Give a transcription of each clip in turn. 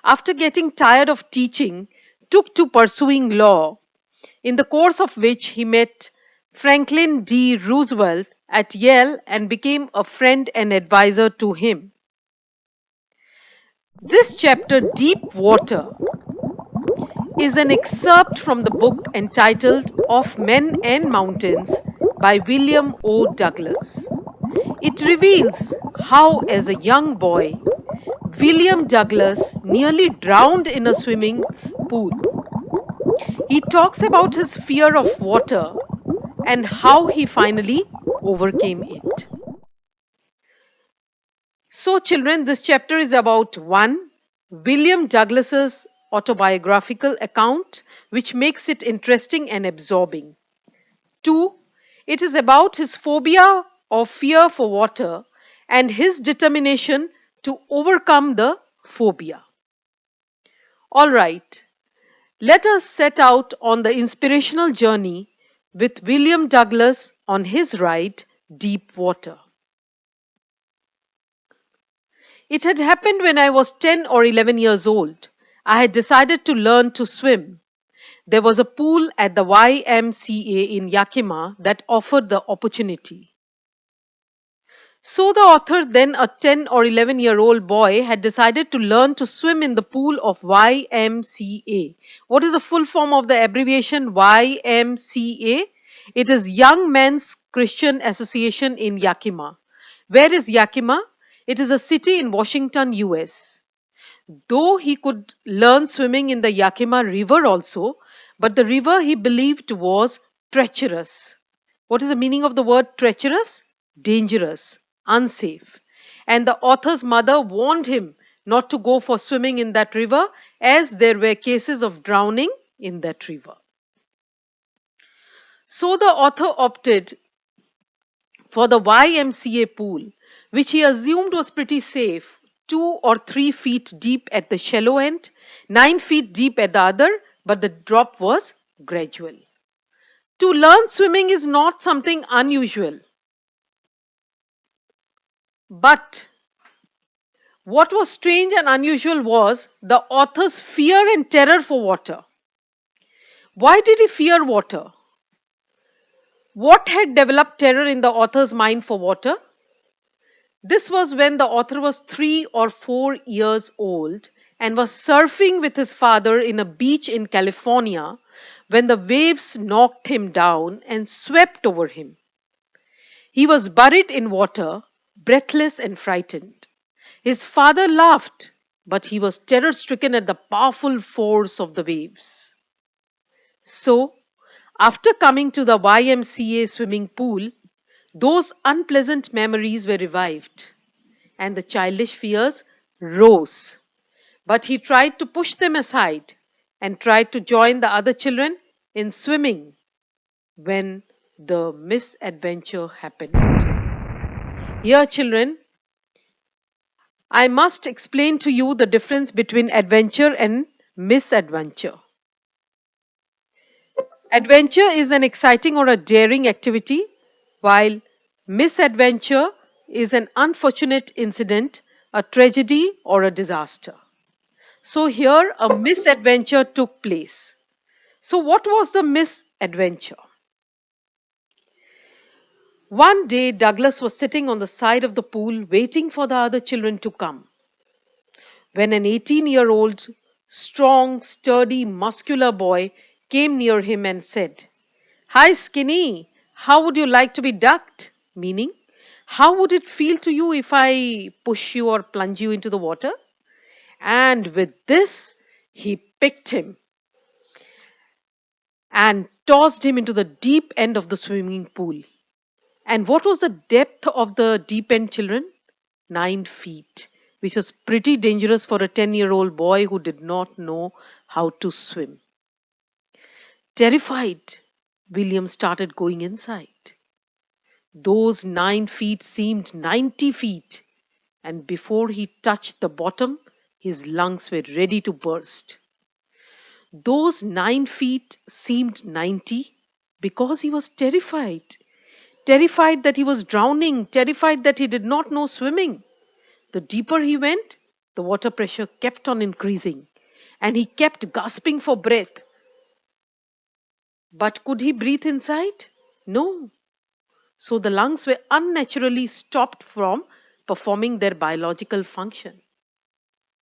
after getting tired of teaching, took to pursuing law, in the course of which he met Franklin D. Roosevelt at Yale and became a friend and advisor to him. This chapter, Deep Water, is an excerpt from the book entitled Of Men and Mountains by William O. Douglas. It reveals how, as a young boy, William Douglas nearly drowned in a swimming pool. He talks about his fear of water and how he finally overcame it. So, children, this chapter is about 1. William Douglas's autobiographical account, which makes it interesting and absorbing. 2. It is about his phobia or fear for water and his determination to overcome the phobia. All right, let us set out on the inspirational journey with William Douglas on his ride, Deep Water. It had happened when I was 10 or 11 years old. I had decided to learn to swim. There was a pool at the YMCA in Yakima that offered the opportunity. So the author, then a 10 or 11-year-old boy, had decided to learn to swim in the pool of YMCA. What is the full form of the abbreviation YMCA? It is Young Men's Christian Association in Yakima. Where is Yakima? It is a city in Washington, US. Though he could learn swimming in the Yakima River also, but the river he believed was treacherous. What is the meaning of the word treacherous? Dangerous, unsafe. And the author's mother warned him not to go for swimming in that river, as there were cases of drowning in that river. So the author opted for the YMCA pool, which he assumed was pretty safe, 2 or 3 feet deep at the shallow end, 9 feet deep at the other, but the drop was gradual. To learn swimming is not something unusual. But what was strange and unusual was the author's fear and terror for water. Why did he fear water? What had developed terror in the author's mind for water? This was when the author was 3 or 4 years old and was surfing with his father in a beach in California when the waves knocked him down and swept over him. He was buried in water, breathless and frightened. His father laughed, but he was terror-stricken at the powerful force of the waves. So, after coming to the YMCA swimming pool, those unpleasant memories were revived, and the childish fears rose. But he tried to push them aside and tried to join the other children in swimming when the misadventure happened. Here, children, I must explain to you the difference between adventure and misadventure. Adventure is an exciting or a daring activity, while misadventure is an unfortunate incident, a tragedy, or a disaster. So, here a misadventure took place. So, what was the misadventure? One day, Douglas was sitting on the side of the pool waiting for the other children to come, when an 18-year-old, strong, sturdy, muscular boy came near him and said, "Hi, Skinny, how would you like to be ducked?" Meaning, how would it feel to you if I push you or plunge you into the water? And with this, he picked him and tossed him into the deep end of the swimming pool. And what was the depth of the deep end, children? 9 feet, which was pretty dangerous for a 10-year-old boy who did not know how to swim. Terrified, William started going inside. Those 9 feet seemed 90 feet, and before he touched the bottom, his lungs were ready to burst. Those 9 feet seemed 90 because he was terrified. Terrified that he was drowning, terrified that he did not know swimming. The deeper he went, The water pressure kept on increasing, and he kept gasping for breath. But could he breathe inside? No. So the lungs were unnaturally stopped from performing their biological function.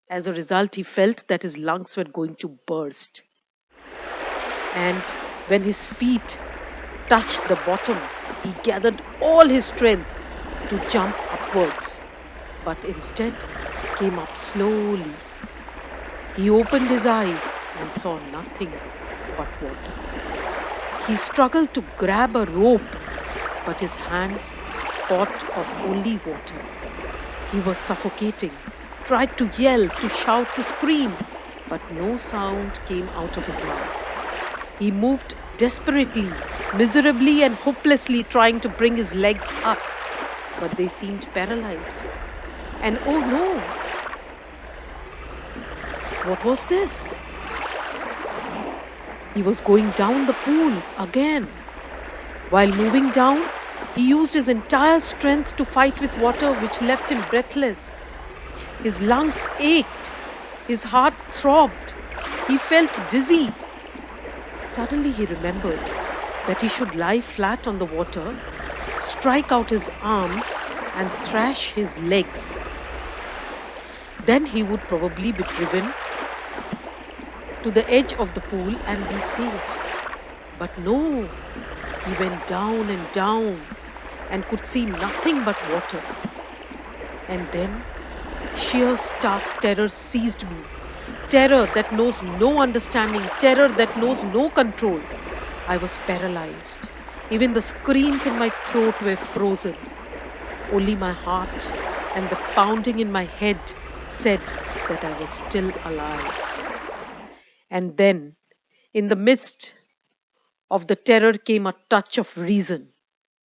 As a result, he felt that his lungs were going to burst. And when his feet touched the bottom, he gathered all his strength to jump upwards, but instead came up slowly. He opened his eyes and saw nothing but water. He struggled to grab a rope, but his hands caught of only water. He was suffocating, tried to yell, to shout, to scream, but no sound came out of his mouth. He moved desperately, miserably, and hopelessly, trying to bring his legs up, but they seemed paralyzed. And oh no! What was this? He was going down the pool again. While moving down, he used his entire strength to fight with water, which left him breathless. His lungs ached, his heart throbbed, he felt dizzy. Suddenly he remembered that he should lie flat on the water, strike out his arms, and thrash his legs. Then he would probably be driven to the edge of the pool and be safe. But no, he went down and down and could see nothing but water. And then sheer stark terror seized me. Terror that knows no understanding, terror that knows no control. I was paralyzed. Even the screams in my throat were frozen. Only my heart and the pounding in my head said that I was still alive. And then, in the midst of the terror came a touch of reason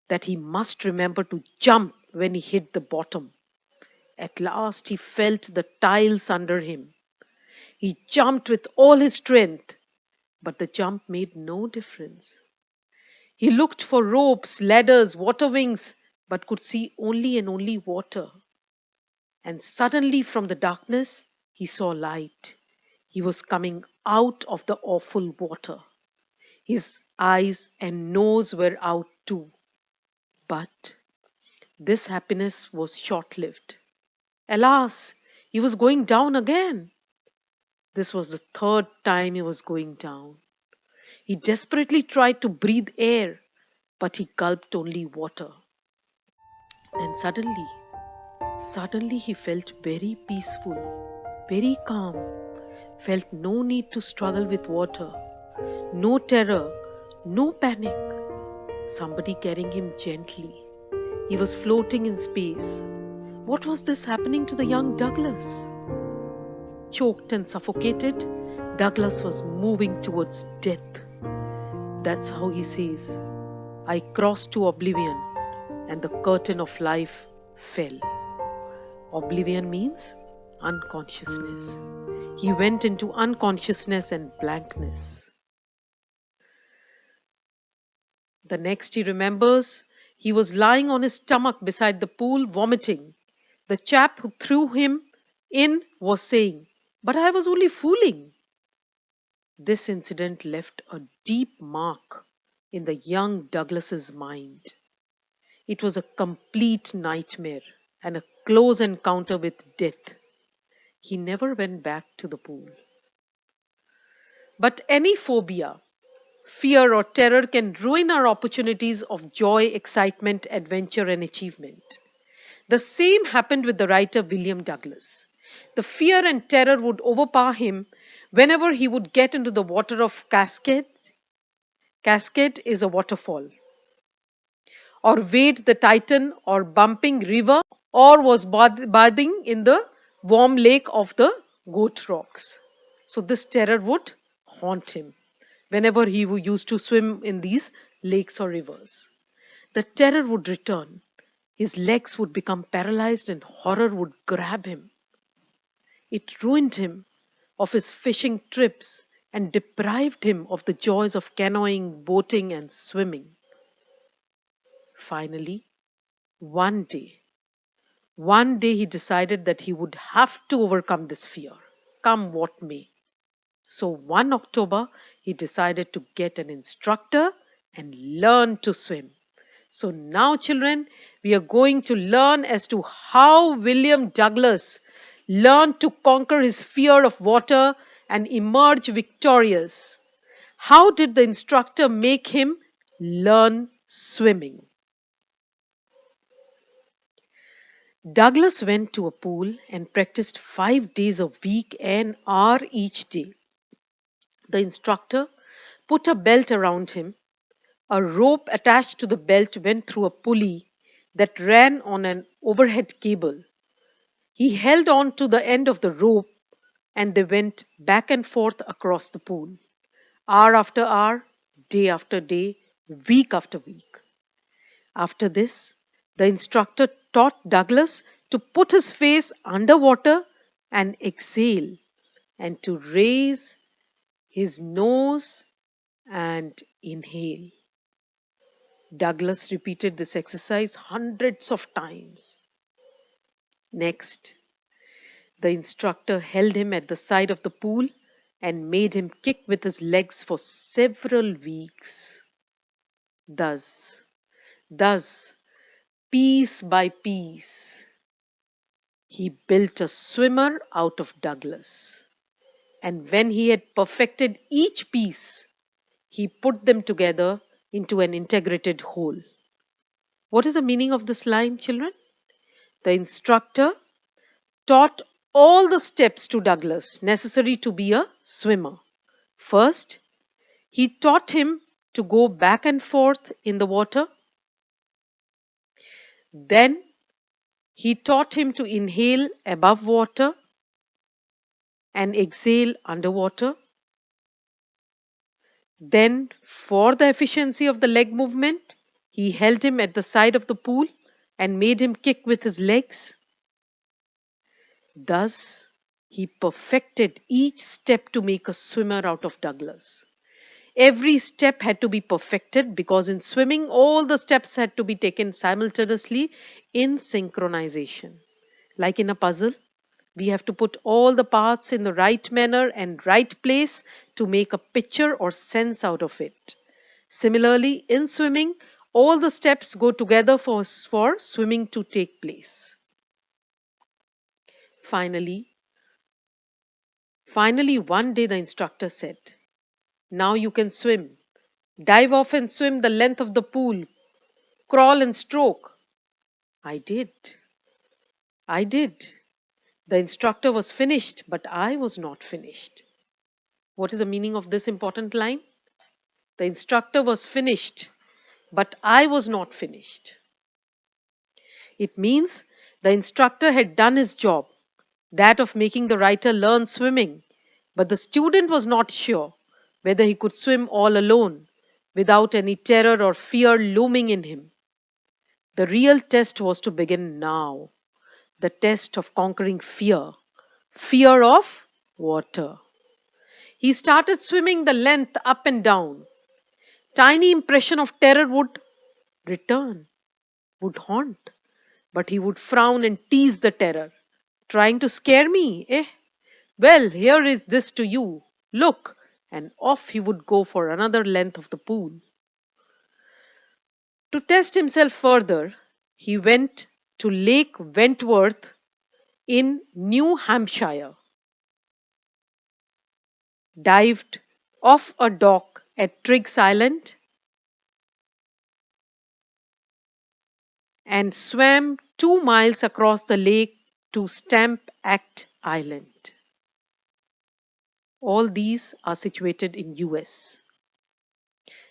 that he must remember to jump when he hit the bottom. At last he felt the tiles under him. He jumped with all his strength, but the jump made no difference. He looked for ropes, ladders, water wings, but could see only and only water. And suddenly from the darkness he saw light. He was coming out of the awful water. His eyes and nose were out too. But this happiness was short-lived. Alas, he was going down again. This was the third time he was going down. He desperately tried to breathe air, but he gulped only water. Then suddenly he felt very peaceful, very calm, felt no need to struggle with water, no terror, no panic. Somebody carrying him gently. He was floating in space. What was this happening to the young Douglas? Choked and suffocated, Douglas was moving towards death. That's how he says, I crossed to oblivion and the curtain of life fell. Oblivion means unconsciousness. He went into unconsciousness and blankness. The next he remembers, he was lying on his stomach beside the pool vomiting. The chap who threw him in was saying, but I was only fooling. This incident left a deep mark in the young Douglas's mind. It was a complete nightmare and a close encounter with death. He never went back to the pool. But any phobia, fear, or terror can ruin our opportunities of joy, excitement, adventure, and achievement. The same happened with the writer William Douglas. The fear and terror would overpower him whenever he would get into the water of Cascade. Cascade is a waterfall. Or wade the Titan or bumping river, or was bathing in the warm lake of the Goat Rocks. So this terror would haunt him whenever he used to swim in these lakes or rivers. The terror would return. His legs would become paralyzed and horror would grab him. It ruined him of his fishing trips and deprived him of the joys of canoeing, boating, and swimming. Finally, one day, One day he decided that he would have to overcome this fear, come what may. So one October, he decided to get an instructor and learn to swim. So now, children, we are going to learn as to how William Douglas learned to conquer his fear of water and emerge victorious. How did the instructor make him learn swimming? Douglas went to a pool and practiced 5 days a week, an hour each day. The instructor put a belt around him. A rope attached to the belt went through a pulley that ran on an overhead cable. He held on to the end of the rope and they went back and forth across the pool, hour after hour, day after day, week after week. After this, the instructor taught Douglas to put his face underwater and exhale, and to raise his nose and inhale. Douglas repeated this exercise hundreds of times. Next, the instructor held him at the side of the pool and made him kick with his legs for several weeks. Thus, thus, piece by piece, he built a swimmer out of Douglas. And when he had perfected each piece, he put them together into an integrated whole. What is the meaning of this line, children? The instructor taught all the steps to Douglas necessary to be a swimmer. First, he taught him to go back and forth in the water. Then, he taught him to inhale above water and exhale underwater. Then, for the efficiency of the leg movement, he held him at the side of the pool and made him kick with his legs. Thus, he perfected each step to make a swimmer out of Douglas. Every step had to be perfected because in swimming, all the steps had to be taken simultaneously in synchronization. Like in a puzzle, we have to put all the parts in the right manner and right place to make a picture or sense out of it. Similarly, in swimming, all the steps go together for swimming to take place. Finally, finally, one day the instructor said, "Now you can swim. Dive off and swim the length of the pool. Crawl and stroke." I did. I did. The instructor was finished, but I was not finished. What is the meaning of this important line? The instructor was finished, but I was not finished. It means the instructor had done his job, that of making the writer learn swimming, but the student was not sure whether he could swim all alone without any terror or fear looming in him. The real test was to begin now, the test of conquering fear, fear of water. He started swimming the length up and down. Tiny impression of terror would return, would haunt, but he would frown and tease the terror. Trying to scare me, eh? Well, here is this to you. Look, and off he would go for another length of the pool. To test himself further, he went to Lake Wentworth in New Hampshire, dived off a dock at Triggs Island, and swam 2 miles across the lake to Stamp Act Island. All these are situated in US.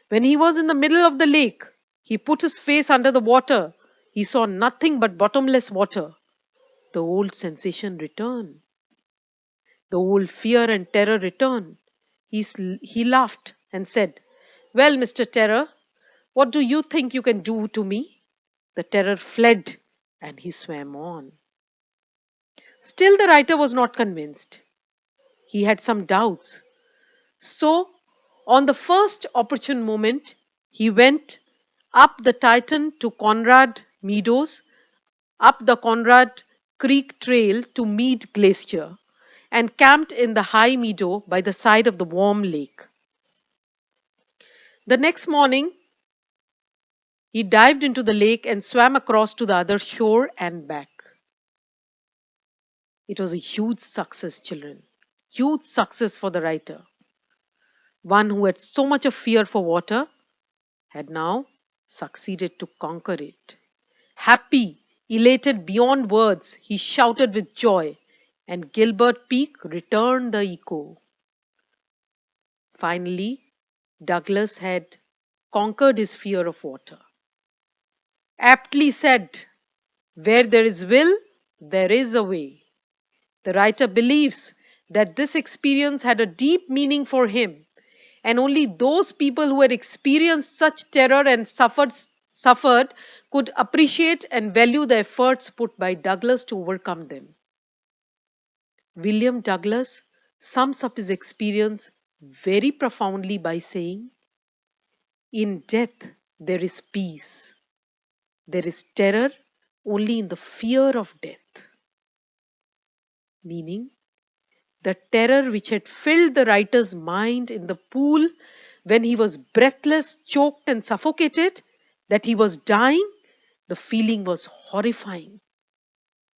When he was in the middle of the lake, he put his face under the water. He saw nothing but bottomless water. The old sensation returned. The old fear and terror returned. He laughed and said, "Well, Mr. Terror, what do you think you can do to me?" The terror fled and he swam on. Still, the writer was not convinced. He had some doubts. So, on the first opportune moment, he went up the Titan to Conrad Meadows up the Conrad Creek Trail to Mead Glacier, and camped in the high meadow by the side of the warm lake. The next morning, he dived into the lake and swam across to the other shore and back. It was a huge success, children. Huge success for the writer. One who had so much of fear for water had now succeeded to conquer it. Happy, elated beyond words, he shouted with joy, and Gilbert Peak returned the echo. Finally, Douglas had conquered his fear of water. Aptly said, where there is will, there is a way. The writer believes that this experience had a deep meaning for him, and only those people who had experienced such terror and suffered could appreciate and value the efforts put by Douglas to overcome them. William Douglas sums up his experience very profoundly by saying, in death there is peace. There is terror only in the fear of death. Meaning, the terror which had filled the writer's mind in the pool when he was breathless, choked, and suffocated, that he was dying, the feeling was horrifying.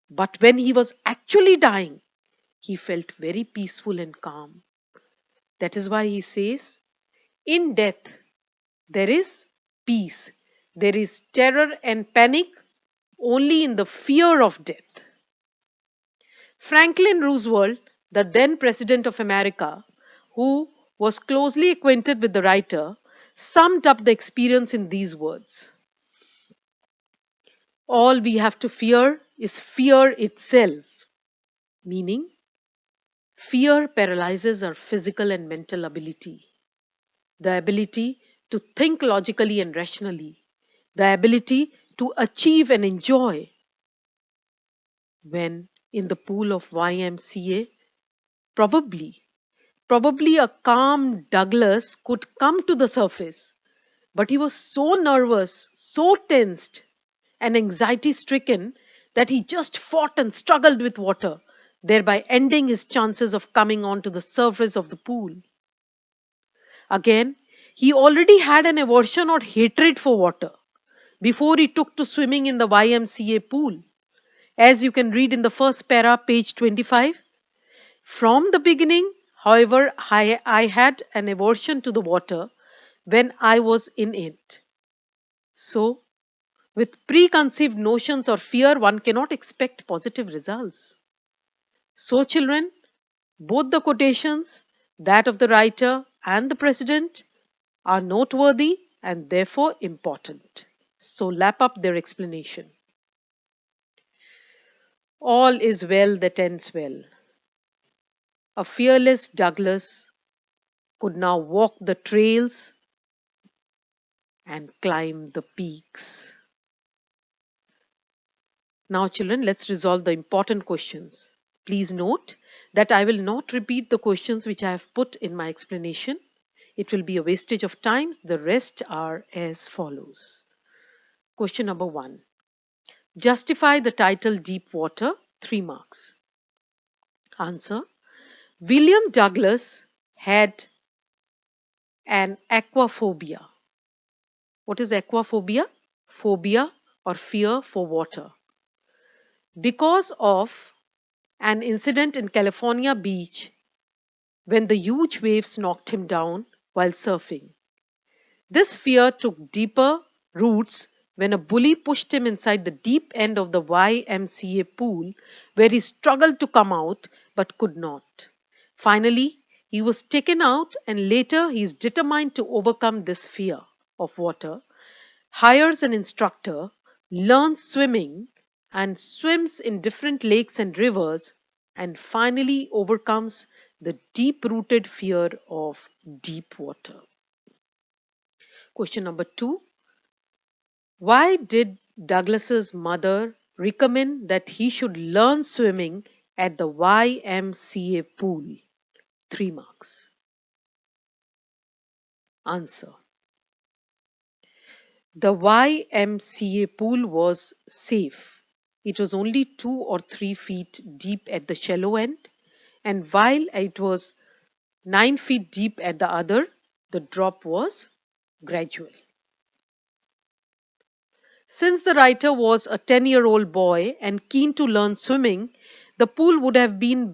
But when he was actually dying, he felt very peaceful and calm. That is why he says, in death, there is peace. There is terror and panic only in the fear of death. Franklin Roosevelt, the then President of America, who was closely acquainted with the writer, summed up the experience in these words. All we have to fear is fear itself, meaning fear paralyzes our physical and mental ability, the ability to think logically and rationally, the ability to achieve and enjoy. When in the pool of YMCA, probably a calm Douglas could come to the surface, but he was so nervous, so tensed, and anxiety stricken that he just fought and struggled with water, thereby ending his chances of coming onto the surface of the pool. Again, he already had an aversion or hatred for water before he took to swimming in the YMCA pool. As you can read in the first para, page 25, from the beginning, however, I had an aversion to the water when I was in it. So, with preconceived notions or fear, one cannot expect positive results. So, children, both the quotations, that of the writer and the president, are noteworthy and therefore important. So, lap up their explanation. All is well that ends well. A fearless Douglas could now walk the trails and climb the peaks. Now, children, let's resolve the important questions. Please note that I will not repeat the questions which I have put in my explanation. It will be a wastage of time. The rest are as follows. Question number 1. Justify the title Deep Water, 3 marks. Answer. William Douglas had an aquaphobia. What is aquaphobia? Phobia or fear for water. Because of an incident in California beach when the huge waves knocked him down while surfing. This fear took deeper roots when a bully pushed him inside the deep end of the YMCA pool where he struggled to come out but could not. Finally, he was taken out and later he is determined to overcome this fear of water, hires an instructor, learns swimming and swims in different lakes and rivers and finally overcomes the deep-rooted fear of deep water. Question number 2. Why did Douglas's mother recommend that he should learn swimming at the YMCA pool? 3 marks. Answer. The YMCA pool was safe. It was only 2 or 3 feet deep at the shallow end, and while it was 9 feet deep at the other, the drop was gradual. Since the writer was a 10-year-old boy and keen to learn swimming, the pool would have been